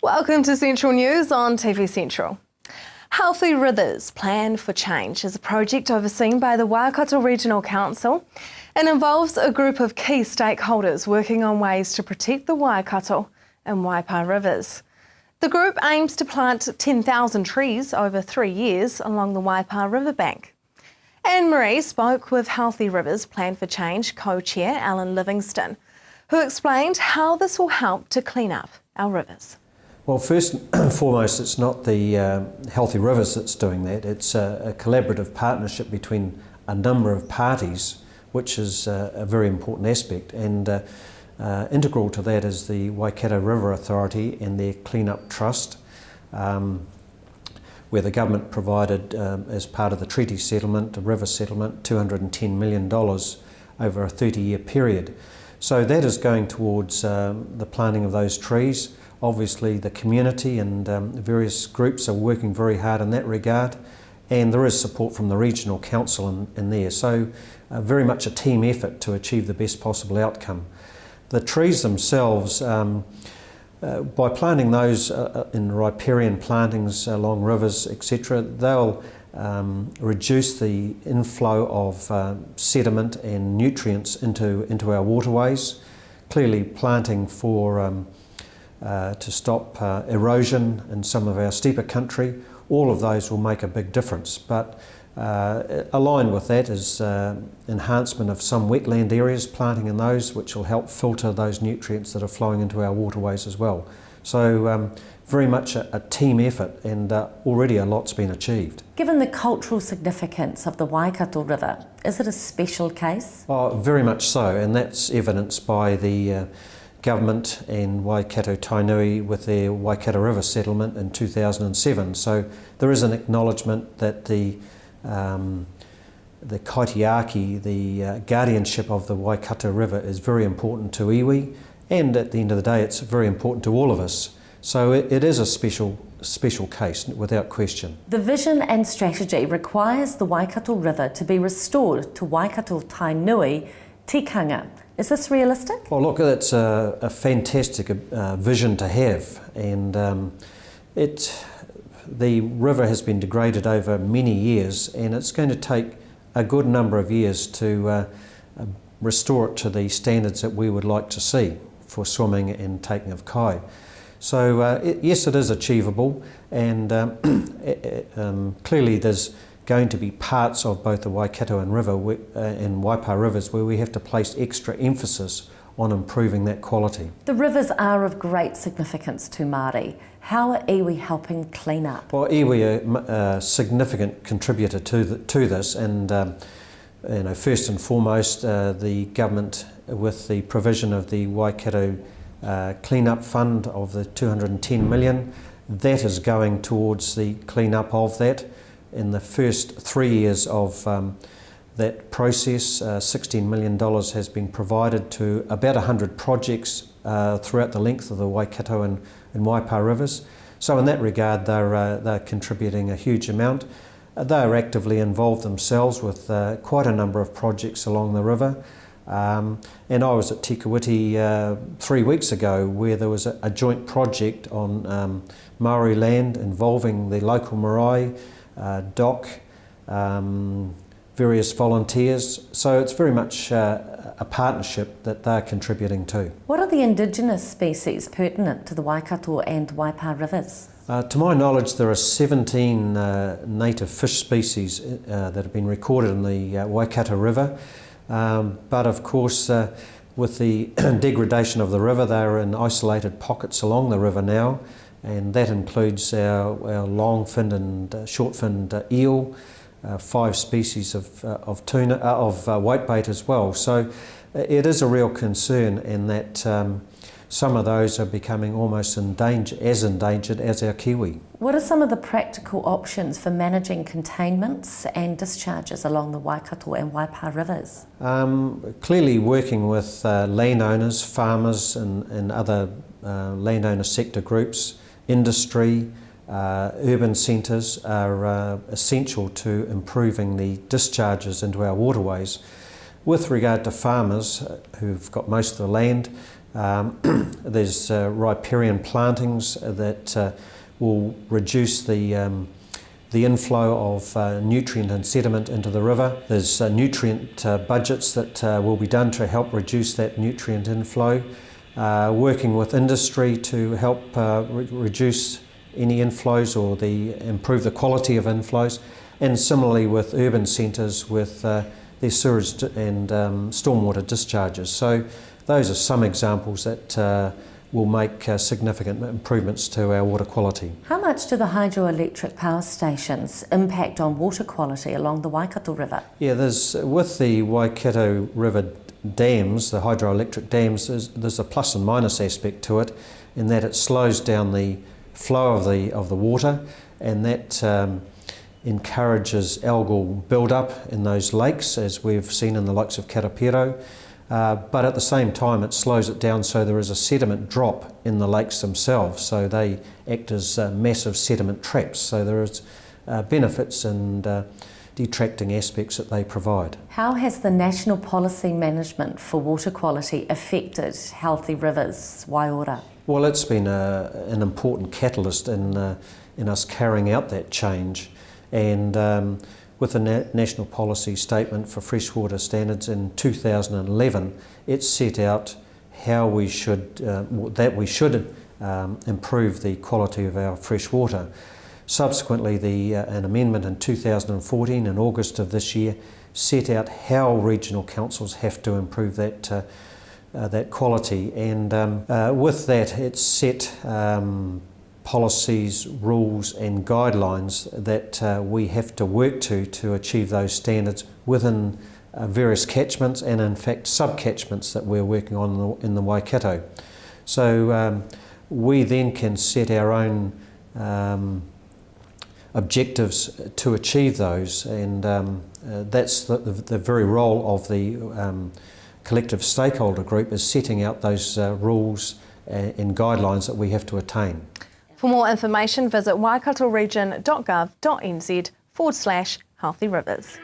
Welcome to Central News on TV Central. Healthy Rivers Plan for Change is a project overseen by the Waikato Regional Council and involves a group of key stakeholders working on ways to protect the Waikato and Waipa rivers. The group aims to plant 10,000 trees over 3 years along the Waipa riverbank. Anne-Marie spoke with Healthy Rivers Plan for Change co-chair Alan Livingston, who explained how this will help to clean up our rivers. Well, first and foremost, it's not the Healthy Rivers that's doing that. It's a collaborative partnership between a number of parties, which is a very important aspect. And integral to that is the Waikato River Authority and their Clean-up Trust, where the government provided, as part of the treaty settlement, the river settlement, $210 million over a 30-year period. So that is going towards the planting of those trees. Obviously the community and various groups are working very hard in that regard, and there is support from the Regional Council in there. So very much a team effort to achieve the best possible outcome. The trees themselves, by planting those in riparian plantings along rivers, etc., they'll reduce the inflow of sediment and nutrients into our waterways. Clearly planting for to stop erosion in some of our steeper country, all of those will make a big difference. But aligned with that is enhancement of some wetland areas, planting in those, which will help filter those nutrients that are flowing into our waterways as well. So very much a team effort, and already a lot's been achieved. Given the cultural significance of the Waikato River, is it a special case? Oh, very much so, and that's evidenced by the government and Waikato Tainui with their Waikato River settlement in 2007. So there is an acknowledgement that the kaitiaki, the guardianship of the Waikato River, is very important to iwi, and at the end of the day it's very important to all of us. So it is a special case, without question. The vision and strategy requires the Waikato River to be restored to Waikato Tainui tikanga. Is this realistic? Well, look, it's a fantastic vision to have, and the river has been degraded over many years, and it's going to take a good number of years to restore it to the standards that we would like to see for swimming and taking of kai. So yes, it is achievable, and clearly there's going to be parts of both the Waikato and Waipa rivers where we have to place extra emphasis on improving that quality. The rivers are of great significance to Māori. How are iwi helping clean up? Well, iwi are a significant contributor to this, and first and foremost the government, with the provision of the Waikato Clean-up Fund of the $210 million, that is going towards the clean-up of that. In the first 3 years of that process, $16 million has been provided to about 100 projects throughout the length of the Waikato and Waipa rivers. So in that regard, they're contributing a huge amount. They're actively involved themselves with quite a number of projects along the river. And I was at Tikawiti 3 weeks ago, where there was a joint project on Maori land involving the local marae, DOC, various volunteers. So it's very much a partnership that they're contributing to. What are the indigenous species pertinent to the Waikato and Waipa rivers? To my knowledge, there are 17 native fish species that have been recorded in the Waikato River. But of course, with the degradation of the river, they're in isolated pockets along the river now, and that includes our long-finned and short-finned eel, 5 species of tuna, of whitebait as well. So it is a real concern in that some of those are becoming almost endangered as our kiwi. What are some of the practical options for managing containments and discharges along the Waikato and Waipa rivers? Clearly working with landowners, farmers and other landowner sector groups, industry, urban centres are essential to improving the discharges into our waterways. With regard to farmers who've got most of the land, There's riparian plantings that will reduce the inflow of nutrient and sediment into the river. There's nutrient budgets that will be done to help reduce that nutrient inflow. Working with industry to help reduce any inflows or improve the quality of inflows, and similarly with urban centres with their sewage and stormwater discharges. So those are some examples that will make significant improvements to our water quality. How much do the hydroelectric power stations impact on water quality along the Waikato River? Yeah, with the Waikato River dams, the hydroelectric dams, there's a plus and minus aspect to it, in that it slows down the flow of the water, and that encourages algal build-up in those lakes, as we've seen in the likes of Karapiro. But at the same time it slows it down, so there is a sediment drop in the lakes themselves, so they act as massive sediment traps. So there is benefits and detracting aspects that they provide. How has the national policy management for water quality affected healthy rivers, Waiora? Well, it's been an important catalyst in us carrying out that change, and with the National Policy Statement for Freshwater Standards in 2011, it set out how we should improve the quality of our fresh water. Subsequently, an amendment in 2014, in August of this year, set out how regional councils have to improve that quality, and with that it set policies, rules and guidelines that we have to work to achieve those standards within various catchments, and in fact sub-catchments that we're working on in the Waikato. So we then can set our own objectives to achieve those, and that's the very role of the collective stakeholder group, is setting out those rules and guidelines that we have to attain. For more information, visit waikatoregion.gov.nz/healthy rivers.